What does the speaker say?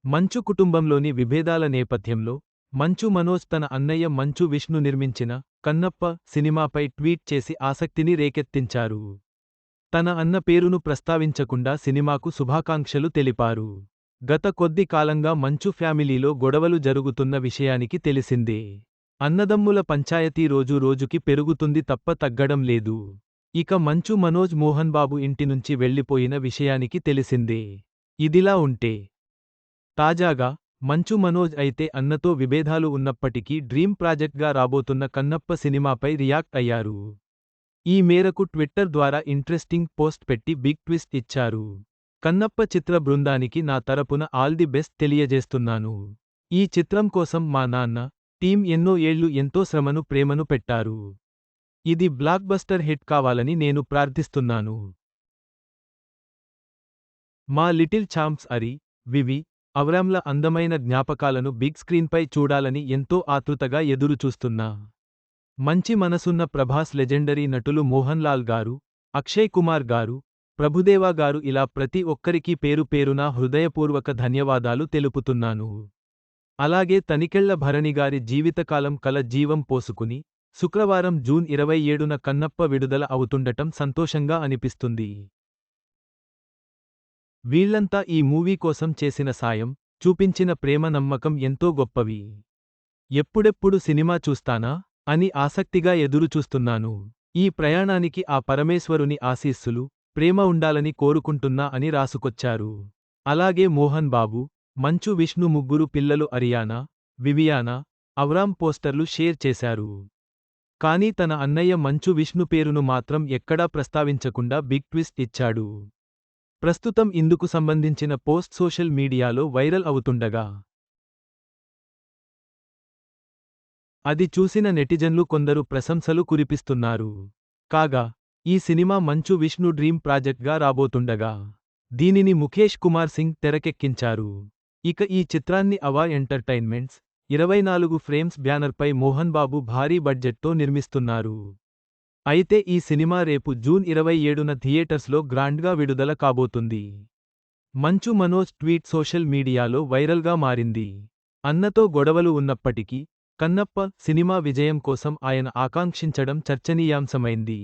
మంచు కుటుంబంలోని విభేదాల నేపథ్యంలో మంచు మనోజ్ తన అన్నయ్య మంచు విష్ణు నిర్మించిన కన్నప్ప సినిమాపై ట్వీట్ చేసి ఆసక్తిని రేకెత్తించారు. తన అన్న పేరును ప్రస్తావించకుండా సినిమాకు శుభాకాంక్షలు తెలిపారు. గత కొద్ది కాలంగా మంచు ఫ్యామిలీలో గొడవలు జరుగుతున్న విషయానికి తెలిసిందే. అన్నదమ్ముల పంచాయతీ రోజు రోజుకి పెరుగుతుంది తప్ప తగ్గడం లేదు. ఇక మంచు మనోజ్ మోహన్ బాబు ఇంటి నుంచి వెళ్లిపోయిన విషయానికి తెలిసిందే. ఇదిలా ఉంటే తాజాగా మంచు మనోజ్ అయితే అన్నతో విభేదాలు ఉన్నప్పటికీ డ్రీమ్ ప్రాజెక్ట్గా రాబోతున్న కన్నప్ప సినిమాపై రియాక్ట్ అయ్యారు. ఈ మేరకు ట్విట్టర్ ద్వారా ఇంట్రెస్టింగ్ పోస్ట్ పెట్టి బిగ్ ట్విస్ట్ ఇచ్చారు. కన్నప్ప చిత్ర బృందానికి నా తరపున ఆల్ ది బెస్ట్ తెలియజేస్తున్నాను. ఈ చిత్రం కోసం మా నాన్న, టీం ఎన్నో ఏళ్లు ఎంతో శ్రమను ప్రేమను పెట్టారు. ఇది బ్లాక్బస్టర్ హిట్ కావాలని నేను ప్రార్థిస్తున్నాను. మా లిటిల్ ఛాంప్స్ అరి, వివి, అవరామ్ల అందమైన జ్ఞాపకాలను బిగ్ స్క్రీన్పై చూడాలని ఎంతో ఆతృతగా ఎదురుచూస్తున్నా. మంచి మనసున్న ప్రభాస్, లెజెండరీ నటులు మోహన్ లాల్ గారు, అక్షయ్ కుమార్ గారు, ప్రభుదేవా గారు ఇలా ప్రతి ఒక్కరికీ పేరు పేరునా హృదయపూర్వక ధన్యవాదాలు తెలుపుతున్నాను. అలాగే తనికెళ్ల భరణిగారి జీవితకాలం కల జీవం పోసుకుని శుక్రవారం జూన్ 27న కన్నప్ప విడుదల అవుతుండటం సంతోషంగా అనిపిస్తుంది. వీళ్లంతా ఈ మూవీ కోసం చేసిన సాయం, చూపించిన ప్రేమ, నమ్మకం ఎంతో గొప్పవి. ఎప్పుడెప్పుడు సినిమా చూస్తానా అని ఆసక్తిగా ఎదురుచూస్తున్నాను. ఈ ప్రయాణానికి ఆ పరమేశ్వరుని ఆశీస్సులు, ప్రేమ ఉండాలని కోరుకుంటున్నా అని రాసుకొచ్చారు. అలాగే మోహన్ బాబు, మంచు విష్ణు ముగ్గురు పిల్లలు అరియానా, వివియానా, అవరామ్ పోస్టర్లు షేర్ చేశారు. కానీ తన అన్నయ్య మంచు విష్ణు పేరును మాత్రం ఎక్కడా ప్రస్తావించకుండా బిగ్ ట్విస్ట్ ఇచ్చాడు. ప్రస్తుతం ఇందుకు సంబంధించిన పోస్ట్ సోషల్ మీడియాలో వైరల్ అవుతుండగా అది చూసిన నెటిజన్లు కొందరు ప్రశంసలు కురిపిస్తున్నారు. కాగా ఈ సినిమా మంచు విష్ణు డ్రీమ్ ప్రాజెక్ట్గా రాబోతుండగా దీనిని ముఖేష్ కుమార్ సింగ్ తెరకెక్కించారు. ఇక ఈ చిత్రాన్ని అవా ఎంటర్టైన్మెంట్స్ 24 ఫ్రేమ్స్ బ్యానర్పై మోహన్ బాబు భారీ బడ్జెట్తో నిర్మిస్తున్నారు. అయితే ఈ సినిమా రేపు జూన్ 27న థియేటర్స్లో గ్రాండ్గా విడుదల కాబోతుంది. మంచు మనోజ్ ట్వీట్ సోషల్ మీడియాలో వైరల్గా మారింది. అన్నతో గొడవలు ఉన్నప్పటికీ కన్నప్ప సినిమా విజయం కోసం ఆయన ఆకాంక్షించడం చర్చనీయాంశమైంది.